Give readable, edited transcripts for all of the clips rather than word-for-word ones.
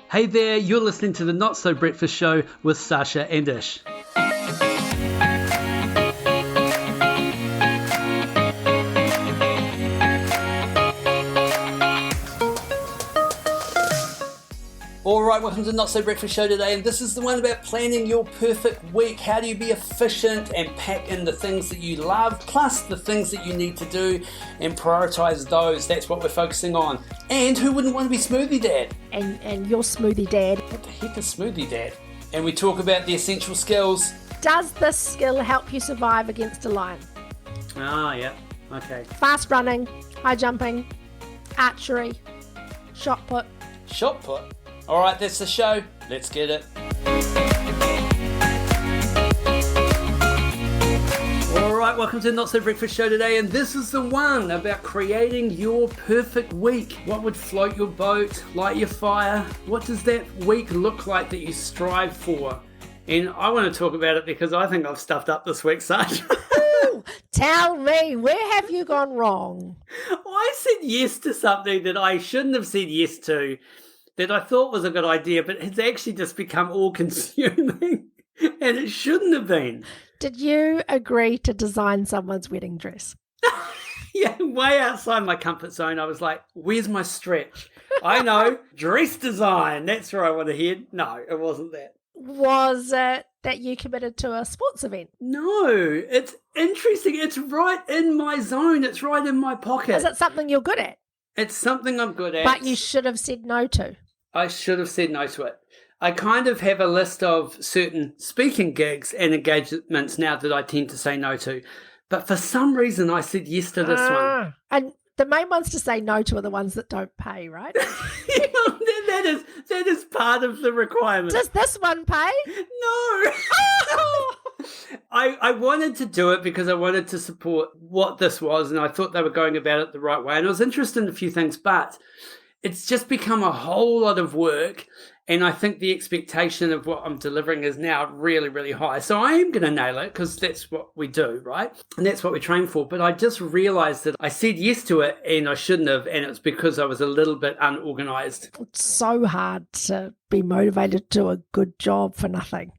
Hey there, you're listening to the Not So Breakfast Show with Sasha and Ish. Alright, welcome to the Not So Breakfast Show today, and this is the one about planning your perfect week. How do you be efficient and pack in the things that you love, plus the things that you need to do, and prioritise those. That's what we're focusing on. And who wouldn't want to be Smoothie Dad? And your Smoothie Dad. What the heck is Smoothie Dad? And we talk about the essential skills. Does this skill help you survive against a lion? Ah, yeah. Okay. Fast running, high jumping, archery, shot put. Shot put. Alright, that's the show. Let's get it. Alright, welcome to the Not So Breakfast Show today, and this is the one about creating your perfect week. What would float your boat, light your fire? What does that week look like that you strive for? And I want to talk about it because I think I've stuffed up this week, Sasha. Tell me, where have you gone wrong? I said yes to something that I shouldn't have said yes to, that I thought was a good idea, but it's actually just become all-consuming, and it shouldn't have been. Did you agree to design someone's wedding dress? Yeah, way outside my comfort zone. I was like, where's my stretch? I know, dress design, that's where I want to head. No, it wasn't that. Was it that you committed to a sports event? No, it's interesting. It's right in my zone. It's right in my pocket. Is it something you're good at? It's something I'm good at. But you should have said no to. I should have said no to it. I kind of have a list of certain speaking gigs and engagements now that I tend to say no to. But for some reason, I said yes to this one. And the main ones to say no to are the ones that don't pay, right? that is part of the requirement. Does this one pay? No. I wanted to do it because I wanted to support what this was, and I thought they were going about it the right way. And I was interested in a few things, but it's just become a whole lot of work, and I think the expectation of what I'm delivering is now really, really high. So I am going to nail it because that's what we do, right? And that's what we train for. But I just realized that I said yes to it and I shouldn't have, and it's because I was a little bit unorganized. It's so hard to be motivated to do a good job for nothing.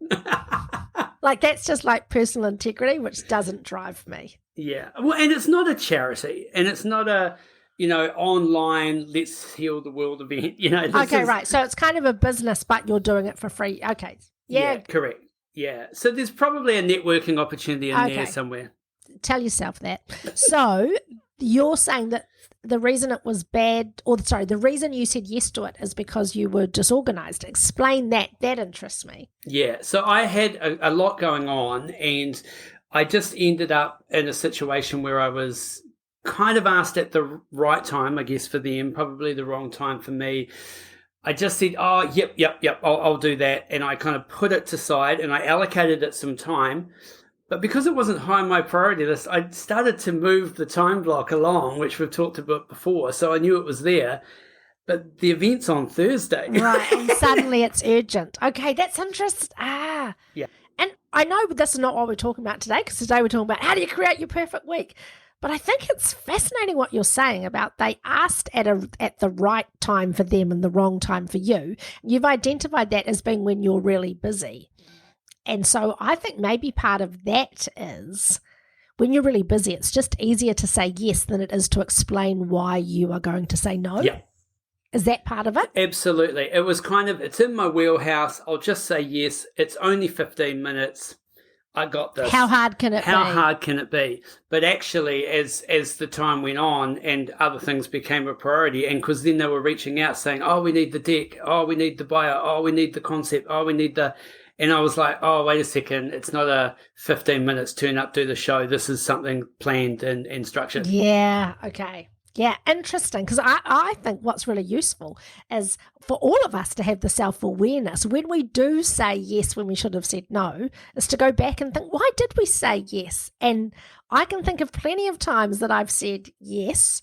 Like, that's just like personal integrity, which doesn't drive me. Yeah. Well, and it's not a charity, and it's not a, online, let's heal the world event. Okay, right. So it's kind of a business, but you're doing it for free. Okay. Yeah. Correct. Yeah. So there's probably a networking opportunity in there somewhere. Tell yourself that. So you're saying that the reason it was bad, the reason you said yes to it is because you were disorganized. Explain that. That interests me. Yeah. So I had a lot going on, and I just ended up in a situation where I was kind of asked at the right time, I guess, for them, probably the wrong time for me. I just said, yep, I'll do that. And I kind of put it to side and I allocated it some time. But because it wasn't high on my priority list, I started to move the time block along, which we've talked about before. So I knew it was there. But the event's on Thursday. Right, and suddenly it's urgent. Okay, that's interesting. Yeah. And I know this is not what we're talking about today, because today we're talking about how do you create your perfect week. But I think it's fascinating what you're saying about they asked at the right time for them and the wrong time for you. You've identified that as being when you're really busy. And so I think maybe part of that is when you're really busy, it's just easier to say yes than it is to explain why you are going to say no. Yeah. Is that part of it? Absolutely. It was it's in my wheelhouse. I'll just say yes. It's only 15 minutes. I got this. How hard can it be? How hard can it be? But actually, as the time went on and other things became a priority, and because then they were reaching out saying, oh, we need the deck, oh, we need the buyer, oh, we need the concept, oh, we need the... And I was like, oh, wait a second, it's not a 15 minutes turn up, do the show. This is something planned and structured. Yeah, okay. Yeah, interesting, because I think what's really useful is for all of us to have the self-awareness when we do say yes when we should have said no, is to go back and think, why did we say yes? And I can think of plenty of times that I've said yes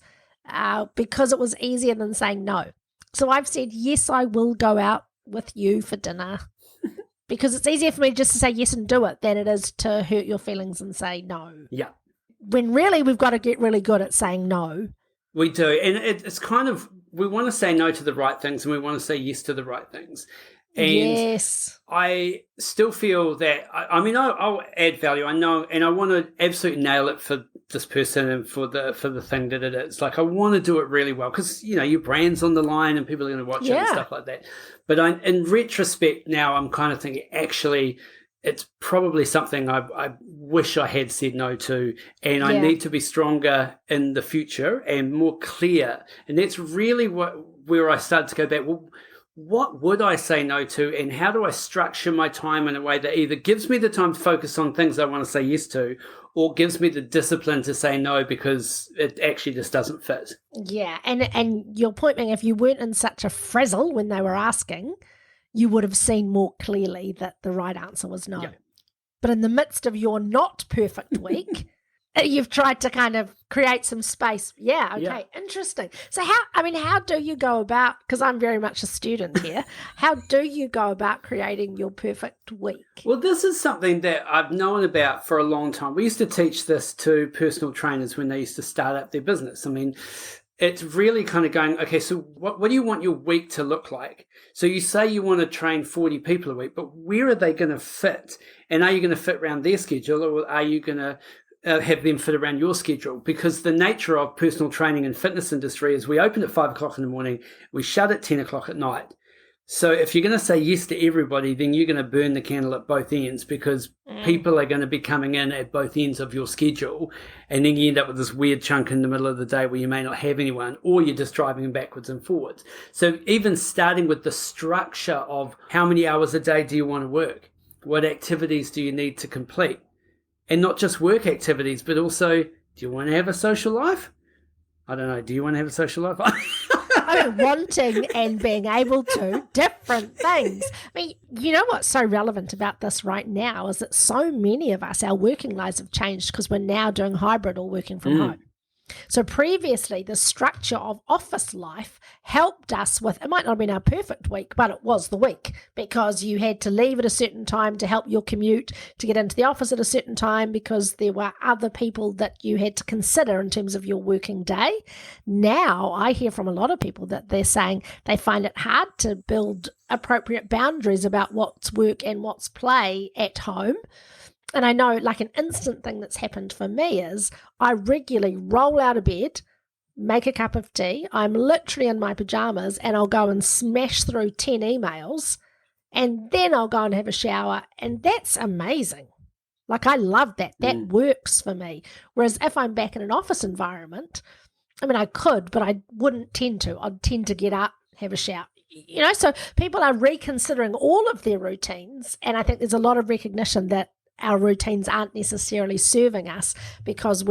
because it was easier than saying no. So I've said, yes, I will go out with you for dinner because it's easier for me just to say yes and do it than it is to hurt your feelings and say no. Yeah. When really we've got to get really good at saying no. We do. And it's kind of we want to say no to the right things and we want to say yes to the right things. And yes. I still feel that, I'll add value. I know, and I want to absolutely nail it for this person and for the thing that it is. Like, I want to do it really well because, your brand's on the line and people are going to watch it and stuff like that. But in retrospect now, I'm kind of thinking, actually, it's probably something I wish I had said no to, and I need to be stronger in the future and more clear. And that's really where I started to go back. Well, what would I say no to, and how do I structure my time in a way that either gives me the time to focus on things I want to say yes to, or gives me the discipline to say no because it actually just doesn't fit? Yeah, and your point being, if you weren't in such a frazzle when they were asking, you would have seen more clearly that the right answer was no. Yeah. But in the midst of your not perfect week, you've tried to kind of create some space. Yeah, okay, interesting. So how do you go about, because I'm very much a student here, how do you go about creating your perfect week? Well, this is something that I've known about for a long time. We used to teach this to personal trainers when they used to start up their business. I mean, it's really kind of going, okay, so what do you want your week to look like? So you say you want to train 40 people a week, but where are they going to fit? And are you going to fit around their schedule, or are you going to have them fit around your schedule? Because the nature of personal training and fitness industry is we open at 5 o'clock in the morning, we shut at 10 o'clock at night. So if you're going to say yes to everybody, then you're going to burn the candle at both ends, because people are going to be coming in at both ends of your schedule. And then you end up with this weird chunk in the middle of the day where you may not have anyone, or you're just driving backwards and forwards. So even starting with the structure of how many hours a day do you want to work? What activities do you need to complete? And not just work activities, but also, do you want to have a social life? I don't know. Do you want to have a social life? I mean, wanting and being able to, different things. I mean, you know what's so relevant about this right now is that so many of us, our working lives have changed because we're now doing hybrid or working from home. So previously, the structure of office life helped us with, it might not have been our perfect week, but it was the week, because you had to leave at a certain time to help your commute, to get into the office at a certain time, because there were other people that you had to consider in terms of your working day. Now, I hear from a lot of people that they're saying they find it hard to build appropriate boundaries about what's work and what's play at home. And I know, like, an instant thing that's happened for me is I regularly roll out of bed, make a cup of tea, I'm literally in my pajamas, and I'll go and smash through 10 emails, and then I'll go and have a shower, and that's amazing. Like, I love that. That works for me. Whereas if I'm back in an office environment, I mean, I could, but I wouldn't tend to. I'd tend to get up, have a shower. You know, so people are reconsidering all of their routines, and I think there's a lot of recognition that our routines aren't necessarily serving us, because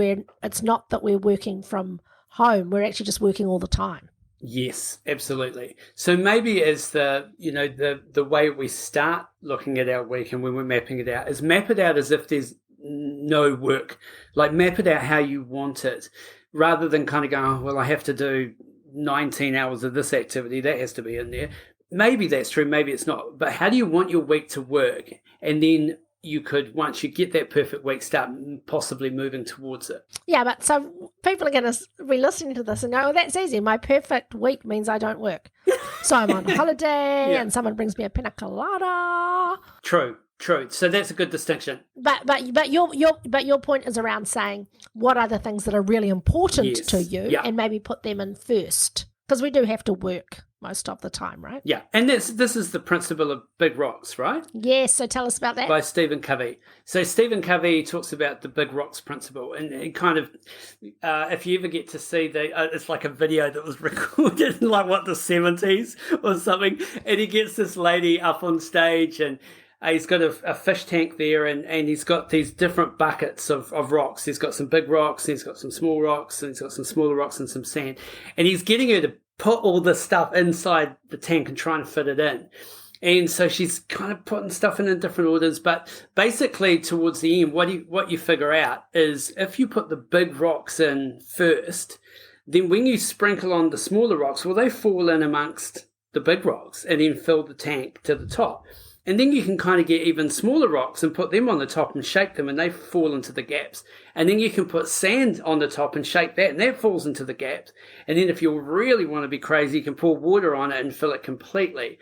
it's not that we're working from home, we're actually just working all the time. Yes, absolutely. So maybe as the way we start looking at our week and when we're mapping it out is map it out as if there's no work. Like, map it out how you want it, rather than kind of going, oh, well, I have to do 19 hours of this activity, that has to be in there. Maybe that's true, maybe it's not. But how do you want your week to work? And then you could, once you get that perfect week, start possibly moving towards it. Yeah, but so people are going to be listening to this and go, oh, that's easy. My perfect week means I don't work. So I'm on holiday and someone brings me a pina colada. True. So that's a good distinction. But your point is around saying what are the things that are really important to you and maybe put them in first. Because we do have to work most of the time, right? Yeah, and this is the principle of Big Rocks, right? Yes, so tell us about that. By Stephen Covey. So Stephen Covey talks about the Big Rocks principle, and it kind of, if you ever get to see it's like a video that was recorded in like the 70s or something, and he gets this lady up on stage, and he's got a fish tank there, and he's got these different buckets of rocks. He's got some big rocks, and he's got some small rocks, and he's got some smaller rocks and some sand. And he's getting her to put all this stuff inside the tank and trying to fit it in. And so she's kind of putting stuff in different orders. But basically, towards the end, what you figure out is if you put the big rocks in first, then when you sprinkle on the smaller rocks, well, they fall in amongst the big rocks and then fill the tank to the top. And then you can kind of get even smaller rocks and put them on the top and shake them, and they fall into the gaps. And then you can put sand on the top and shake that, and that falls into the gaps. And then if you really want to be crazy, you can pour water on it and fill it completely.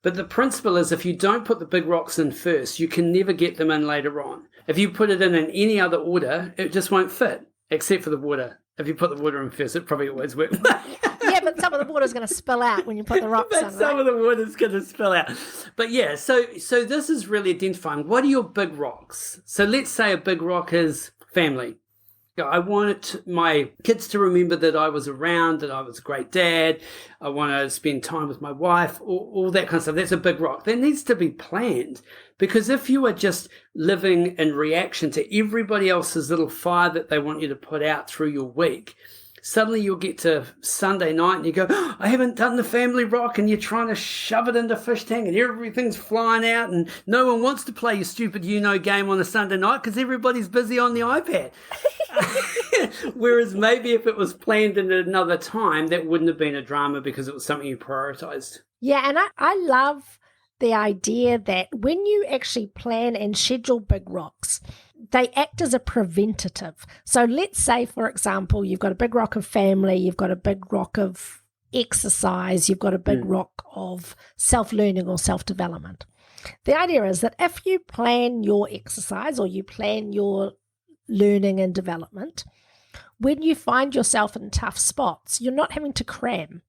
But the principle is, if you don't put the big rocks in first, you can never get them in later on. If you put it in any other order, it just won't fit, except for the water. If you put the water in first, it probably always works. Yeah, but some of the water's going to spill out when you put the rocks in, Some of the water's going to spill out. But yeah, so this is really identifying, what are your big rocks? So let's say a big rock is family. I want my kids to remember that I was around, that I was a great dad. I want to spend time with my wife, all that kind of stuff. That's a big rock. That needs to be planned, because if you are just living in reaction to everybody else's little fire that they want you to put out through your week, suddenly you'll get to Sunday night and you go, oh, I haven't done the family rock, and you're trying to shove it into fish tank and everything's flying out and no one wants to play your stupid game on a Sunday night because everybody's busy on the iPad. Whereas maybe if it was planned at another time, that wouldn't have been a drama because it was something you prioritized. Yeah, and I love the idea that when you actually plan and schedule big rocks, they act as a preventative. So let's say, for example, you've got a big rock of family, you've got a big rock of exercise, you've got a big rock of self-learning or self-development. The idea is that if you plan your exercise or you plan your learning and development, when you find yourself in tough spots, you're not having to cram.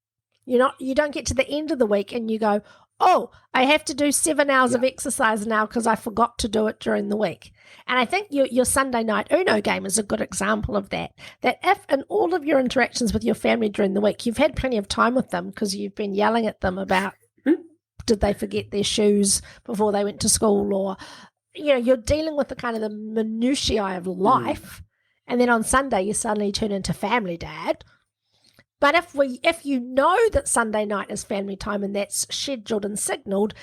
You don't get to the end of the week and you go, oh, I have to do 7 hours of exercise now because I forgot to do it during the week. And I think your Sunday night Uno game is a good example of that. That if in all of your interactions with your family during the week, you've had plenty of time with them because you've been yelling at them about did they forget their shoes before they went to school, or you're dealing with the kind of the minutiae of life, and then on Sunday you suddenly turn into family dad. But if you know that Sunday night is family time and that's scheduled and signalled,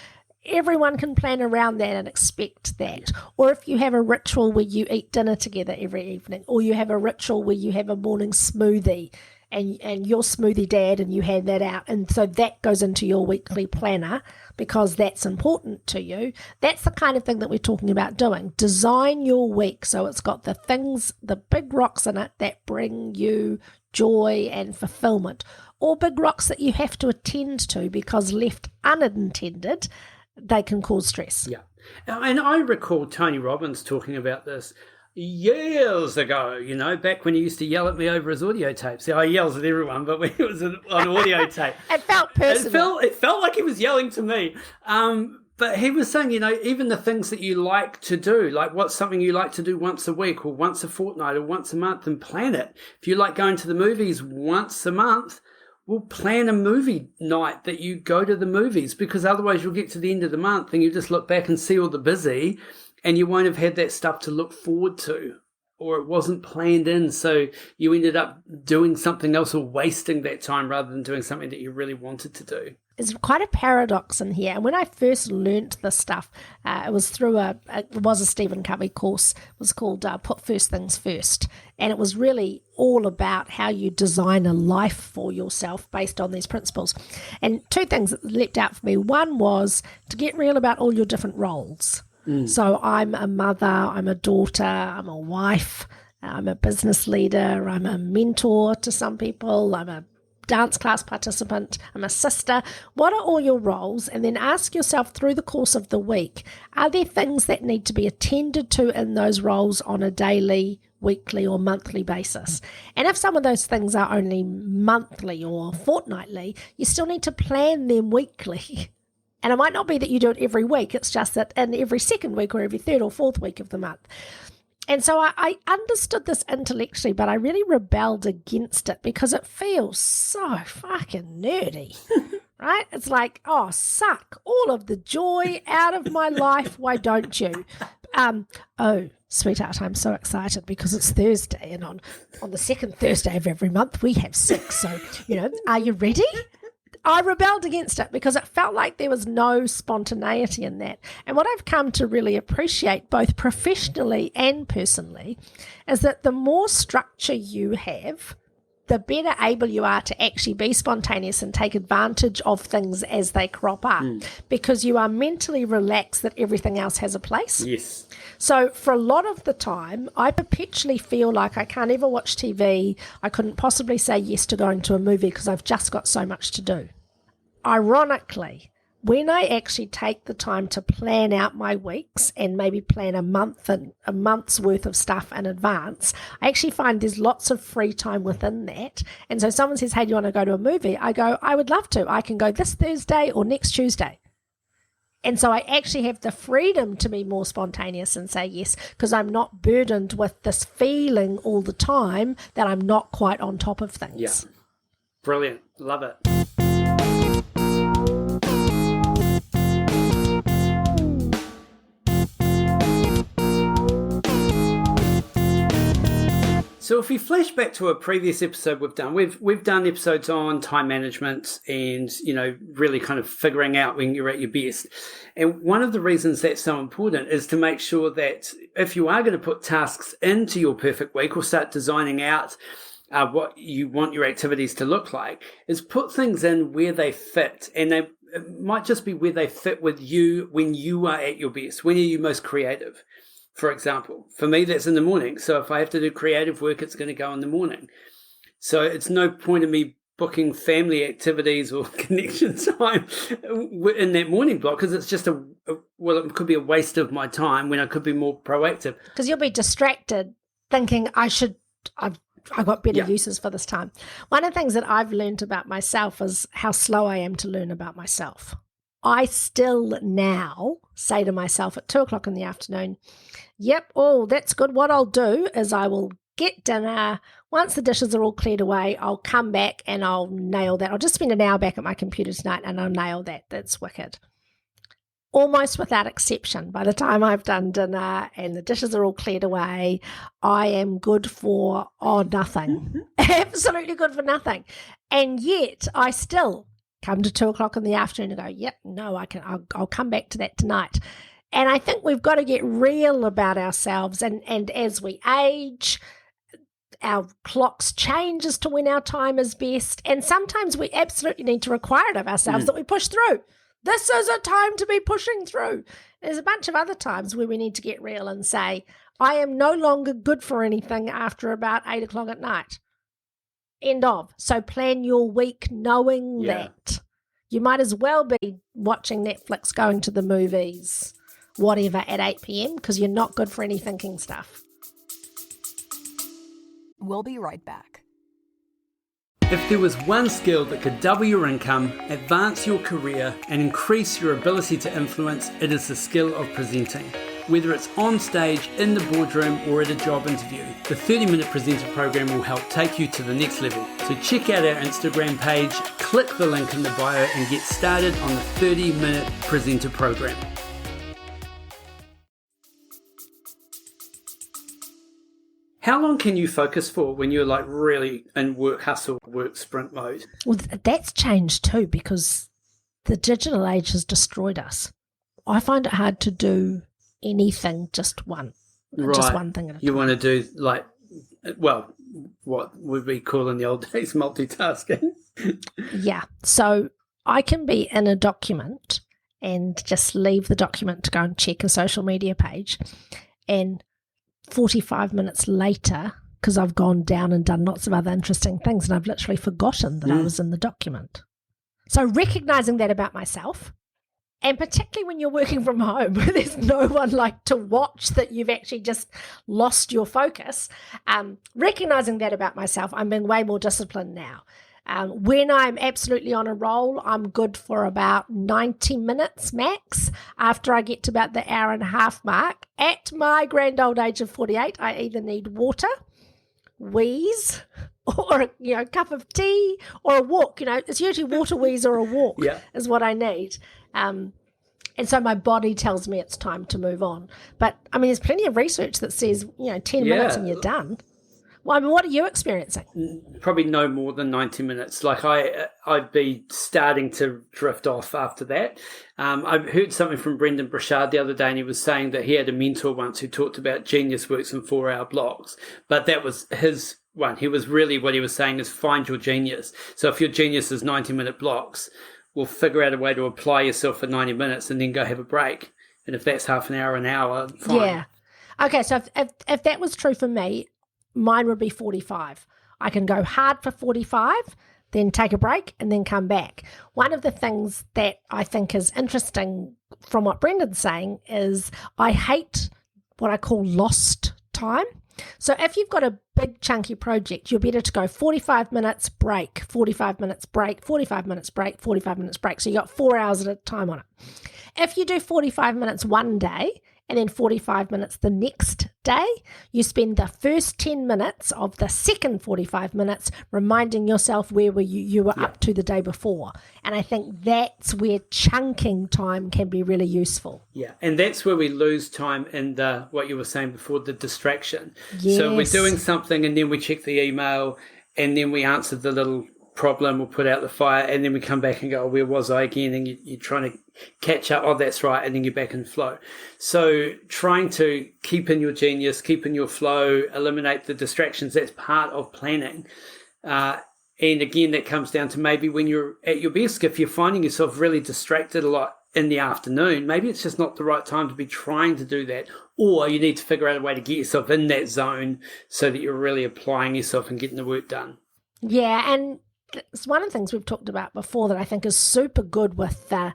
everyone can plan around that and expect that. Or if you have a ritual where you eat dinner together every evening, or you have a ritual where you have a morning smoothie and you're smoothie dad and you hand that out, and so that goes into your weekly planner because that's important to you. That's the kind of thing that we're talking about doing. Design your week so it's got the things, the big rocks in it that bring you joy and fulfillment, or big rocks that you have to attend to because left unintended, they can cause stress. Yeah. And I recall Tony Robbins talking about this years ago, back when he used to yell at me over his audio tapes. I yells at everyone, but when it was on audio tape. It felt personal. It felt like he was yelling to me. But he was saying, even the things that you like to do, like what's something you like to do once a week or once a fortnight or once a month, and plan it. If you like going to the movies once a month, well, plan a movie night that you go to the movies, because otherwise you'll get to the end of the month and you just look back and see all the busy and you won't have had that stuff to look forward to, or it wasn't planned in. So you ended up doing something else or wasting that time rather than doing something that you really wanted to do. There's quite a paradox in here. And when I first learnt this stuff, it was through a Stephen Covey course. It was called Put First Things First. And it was really all about how you design a life for yourself based on these principles. And two things that leapt out for me. One was to get real about all your different roles. So I'm a mother, I'm a daughter, I'm a wife, I'm a business leader, I'm a mentor to some people, I'm a dance class participant, I'm a sister. What are all your roles? And then ask yourself through the course of the week, are there things that need to be attended to in those roles on a daily, weekly or monthly basis? And if some of those things are only monthly or fortnightly, you still need to plan them weekly. And it might not be that you do it every week. It's just that in every second week or every third or fourth week of the month. And so I understood this intellectually, but I really rebelled against it because it feels so fucking nerdy, right? It's like, oh, suck all of the joy out of my life. Why don't you? Oh, sweetheart, I'm so excited because it's Thursday, and on the second Thursday of every month we have sex. So, are you ready? I rebelled against it because it felt like there was no spontaneity in that. And what I've come to really appreciate, both professionally and personally, is that the more structure you have, the better able you are to actually be spontaneous and take advantage of things as they crop up, because you are mentally relaxed that everything else has a place. Yes. So for a lot of the time, I perpetually feel like I can't ever watch TV. I couldn't possibly say yes to going to a movie because I've just got so much to do. Ironically, when I actually take the time to plan out my weeks and maybe plan a month's worth of stuff in advance, I actually find there's lots of free time within that. And so someone says, hey, do you want to go to a movie? I go, I would love to. I can go this Thursday or next Tuesday. And so I actually have the freedom to be more spontaneous and say yes, because I'm not burdened with this feeling all the time that I'm not quite on top of things. Yeah. Brilliant. Love it. So if we flash back to a previous episode we've done episodes on time management and, really kind of figuring out when you're at your best. And one of the reasons that's so important is to make sure that if you are going to put tasks into your perfect week or start designing out what you want your activities to look like, is put things in where they fit. And it might just be where they fit with you when you are at your best. When are you most creative? For example, for me, that's in the morning. So if I have to do creative work, it's going to go in the morning. So it's no point in me booking family activities or connection time in that morning block, because it's just it could be a waste of my time when I could be more proactive. Because you'll be distracted thinking I've got better uses for this time. One of the things that I've learned about myself is how slow I am to learn about myself. I still now say to myself at 2:00 in the afternoon, yep, that's good. What I'll do is I will get dinner. Once the dishes are all cleared away, I'll come back and I'll nail that. I'll just spend an hour back at my computer tonight and I'll nail that. That's wicked. Almost without exception, by the time I've done dinner and the dishes are all cleared away, I am good for nothing. Absolutely good for nothing. And yet I still come to 2:00 in the afternoon and go, yep, no, I'll come back to that tonight. And I think we've got to get real about ourselves. And as we age, our clocks change as to when our time is best. And sometimes we absolutely need to require it of ourselves that we push through. This is a time to be pushing through. There's a bunch of other times where we need to get real and say, I am no longer good for anything after about 8:00 at night. End of. So plan your week knowing that. You might as well be watching Netflix, going to the movies, whatever, at 8 p.m. because you're not good for any thinking stuff. We'll be right back. If there was one skill that could double your income, advance your career, and increase your ability to influence, it is the skill of presenting. Whether it's on stage, in the boardroom, or at a job interview, the 30-Minute Presenter program will help take you to the next level. So check out our Instagram page, click the link in the bio, and get started on the 30-Minute Presenter program. How long can you focus for when you're like really in work hustle, work sprint mode? Well, that's changed too, because the digital age has destroyed us. I find it hard to do anything just one thing at a time. You want to do what would we call in the old days multitasking? Yeah. So I can be in a document and just leave the document to go and check a social media page, and 45 minutes later, because I've gone down and done lots of other interesting things, and I've literally forgotten that I was in the document. So recognizing that about myself, and particularly when you're working from home, where there's no one like to watch that you've actually just lost your focus, recognizing that about myself, I'm being way more disciplined now. When I'm absolutely on a roll, I'm good for about 90 minutes max. After I get to about the hour and a half mark, at my grand old age of 48, I either need water, wheeze, or a cup of tea, or a walk. It's usually water, wheeze, or a walk is what I need. And so my body tells me it's time to move on. But there's plenty of research that says 10 minutes and you're done. Well, what are you experiencing? Probably no more than 90 minutes. Like I'd be starting to drift off after that. I heard something from Brendan Burchard the other day, and he was saying that he had a mentor once who talked about genius works in 4-hour blocks, but that was his one. He was really, what he was saying is find your genius. So if your genius is 90-minute blocks, we'll figure out a way to apply yourself for 90 minutes and then go have a break. And if that's half an hour, fine. Yeah. Okay, so if that was true for me, mine would be 45. I can go hard for 45, then take a break, and then come back. One of the things that I think is interesting from what Brendan's saying is I hate what I call lost time. So if you've got a big chunky project, you're better to go 45 minutes break, 45 minutes break, 45 minutes break, 45 minutes break. So you got 4 hours at a time on it. If you do 45 minutes one day and then 45 minutes the next day, you spend the first 10 minutes of the second 45 minutes reminding yourself where you were up to the day before. And I think that's where chunking time can be really useful. Yeah, and that's where we lose time in what you were saying before, the distraction. Yes. So we're doing something and then we check the email and then we answer the little problem or put out the fire, and then we come back and go, oh, where was I again? And you're trying to catch up. Oh, that's right. And then you're back in flow. So trying to keep in your genius, keep in your flow, eliminate the distractions, that's part of planning. And again, that comes down to maybe when you're at your best, if you're finding yourself really distracted a lot in the afternoon, maybe it's just not the right time to be trying to do that, or you need to figure out a way to get yourself in that zone so that you're really applying yourself and getting the work done. Yeah, and it's one of the things we've talked about before that I think is super good with the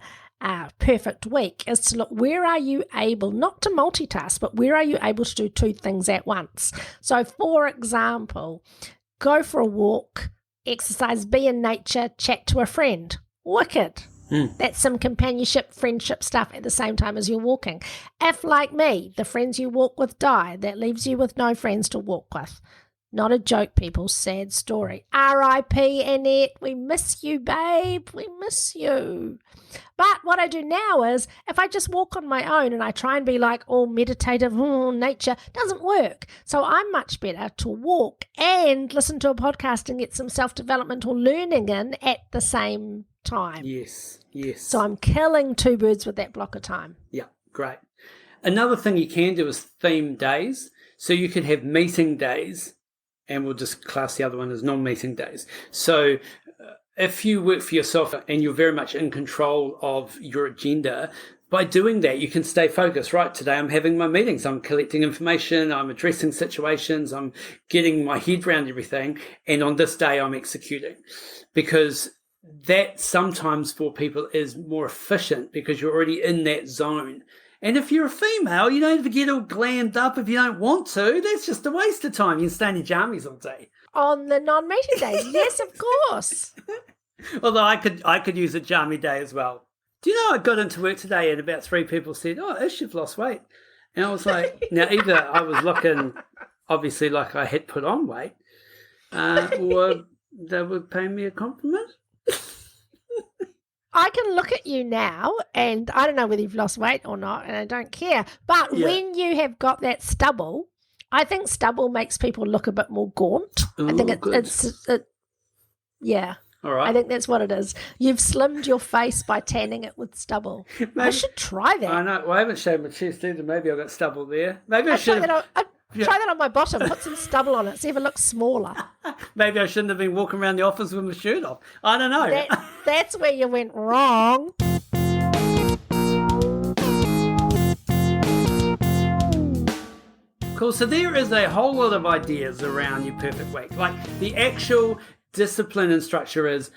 perfect week is to look, where are you able, not to multitask, but where are you able to do two things at once? So, for example, go for a walk, exercise, be in nature, chat to a friend. Wicked. That's some companionship, friendship stuff at the same time as you're walking. If, like me, the friends you walk with die, that leaves you with no friends to walk with. Not a joke, people. Sad story. R.I.P. Annette. We miss you, babe. We miss you. But what I do now is, if I just walk on my own and I try and be like all meditative, nature, doesn't work. So I'm much better to walk and listen to a podcast and get some self-development or learning in at the same time. Yes. So I'm killing two birds with that block of time. Yeah, great. Another thing you can do is theme days. So you can have meeting days, and we'll just class the other one as non-meeting days. So if you work for yourself and you're very much in control of your agenda, by doing that, you can stay focused. Right, today I'm having my meetings, I'm collecting information, I'm addressing situations, I'm getting my head around everything, and on this day I'm executing. Because that sometimes for people is more efficient because you're already in that zone. And if you're a female, you don't have to get all glammed up if you don't want to. That's just a waste of time. You can stay in your jammies all day. On the non-meeting days, yes, of course. Although I could use a jammy day as well. Do you know I got into work today and about 3 people said, oh, Ish, you've lost weight. And I was like, now either I was looking obviously like I had put on weight, or they were paying me a compliment. I can look at you now, and I don't know whether you've lost weight or not, and I don't care. But when you have got that stubble, I think stubble makes people look a bit more gaunt. Ooh, I think yeah. All right. I think that's what it is. You've slimmed your face by tanning it with stubble. Maybe, I should try that. I know. Well, I haven't shaved my chest either. Maybe I've got stubble there. Maybe I should have... Try that on my bottom. Put some stubble on it. See if it looks smaller. Maybe I shouldn't have been walking around the office with my shirt off. I don't know. That's where you went wrong. Cool. So there is a whole lot of ideas around your perfect week. Like the actual discipline and structure is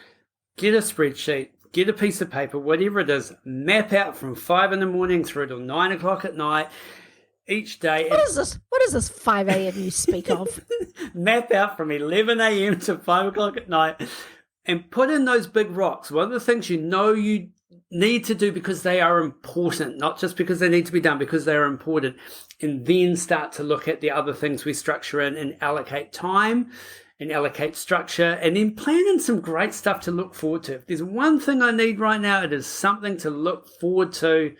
get a spreadsheet, get a piece of paper, whatever it is, map out from 5 a.m. through till 9 o'clock at night. Each day. What is this? What is this 5 a.m. you speak of? Map out from 11 a.m. to 5 o'clock at night and put in those big rocks. What are the things you know you need to do because they are important, not just because they need to be done, because they are important. And then start to look at the other things we structure in and allocate time and allocate structure and then plan in some great stuff to look forward to. If there's one thing I need right now, it is something to look forward to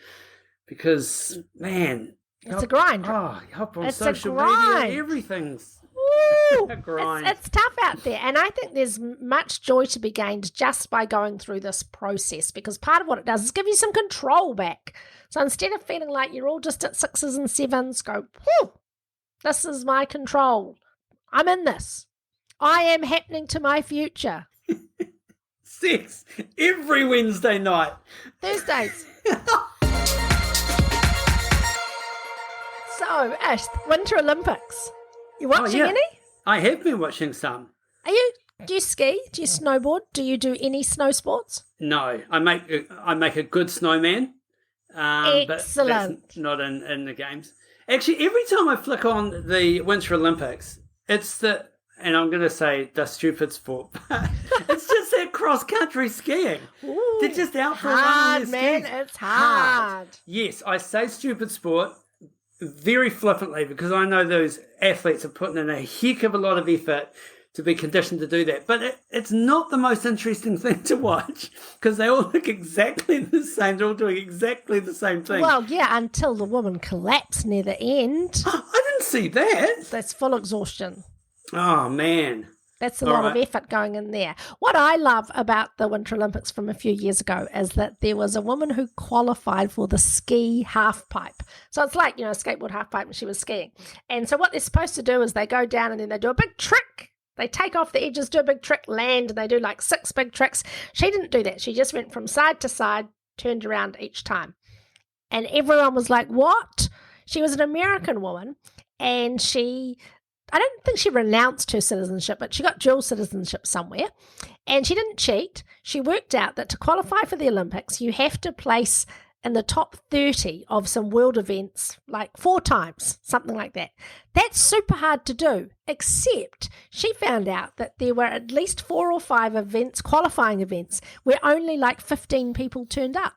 because, man... It's a grind. Oh, you hop on social media, everything's a grind. It's tough out there. And I think there's much joy to be gained just by going through this process because part of what it does is give you some control back. So instead of feeling like you're all just at 6s and 7s, go, this is my control. I'm in this. I am happening to my future. Sex every Wednesday night. Thursdays. So, Ash, Winter Olympics. You watching any? I have been watching some. Do you ski? Do you snowboard? Do you do any snow sports? No, I make a good snowman. Excellent. But that's not in the games. Actually, every time I flick on the Winter Olympics, it's and I'm going to say the stupid sport, but it's just that cross-country skiing. Ooh, they're just out for hard, a run. man. It's hard. Yes, I say stupid sport very flippantly because I know those athletes are putting in a heck of a lot of effort to be conditioned to do that. But it's not the most interesting thing to watch because they all look exactly the same. They're all doing exactly the same thing. Well, yeah, until the woman collapsed near the end. I didn't see that. That's full exhaustion. Oh, man. That's a lot of effort going in there. What I love about the Winter Olympics from a few years ago is that there was a woman who qualified for the ski half pipe. So it's like, skateboard half pipe, and she was skiing. And so what they're supposed to do is they go down and then they do a big trick. They take off the edges, do a big trick, land, and they do like 6 big tricks. She didn't do that. She just went from side to side, turned around each time. And everyone was like, what? She was an American woman, and I don't think she renounced her citizenship, but she got dual citizenship somewhere. And she didn't cheat. She worked out that to qualify for the Olympics, you have to place in the top 30 of some world events like 4 times, something like that. That's super hard to do, except she found out that there were at least 4 or 5 events, qualifying events, where only like 15 people turned up.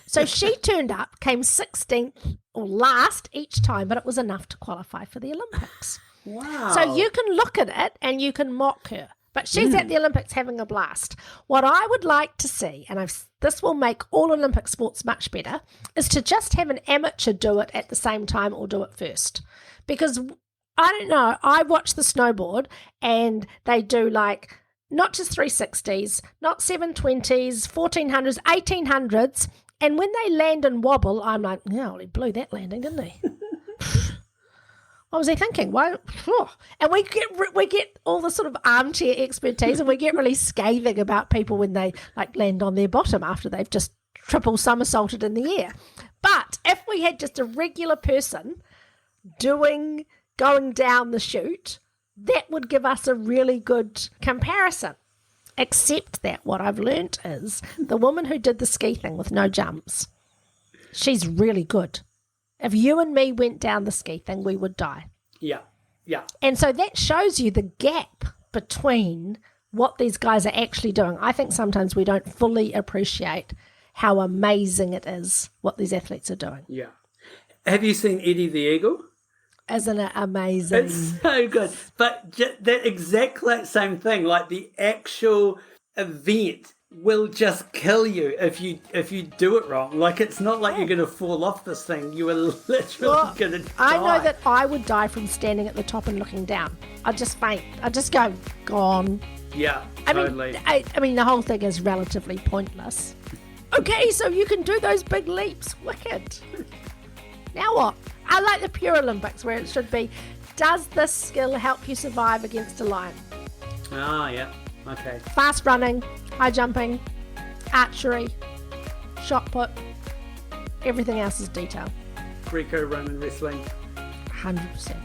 So she turned up, came 16th or last each time, but it was enough to qualify for the Olympics. Wow. So you can look at it and you can mock her. But she's at the Olympics having a blast. What I would like to see, and this will make all Olympic sports much better, is to just have an amateur do it at the same time or do it first. Because, I don't know, I watch the snowboard and they do like not just 360s, not 720s, 1400s, 1800s. And when they land and wobble, I'm like, yeah, well, he blew that landing, didn't he? What was he thinking? Why? And we get all the sort of armchair expertise, and we get really scathing about people when they like land on their bottom after they've just triple somersaulted in the air. But if we had just a regular person going down the chute, that would give us a really good comparison. Except that what I've learnt is the woman who did the ski thing with no jumps, she's really good. If you and me went down the ski thing, we would die. Yeah. And so that shows you the gap between what these guys are actually doing. I think sometimes we don't fully appreciate how amazing it is what these athletes are doing. Yeah. Have you seen Eddie the Eagle? Isn't it amazing? It's so good. But that exact same thing, like the actual event will just kill you if you do it wrong. Like, it's not like you're going to fall off this thing. You are literally going to die. I know that I would die from standing at the top and looking down. I'd just faint. I'd just go, gone. Yeah, totally. I mean, the whole thing is relatively pointless. Okay, so you can do those big leaps. Wicked. Now what? I like the pure Olympics where it should be, does this skill help you survive against a lion? Ah, yeah. Okay. Fast running, high jumping, archery, shot put, everything else is detail. Greco-Roman wrestling. 100%.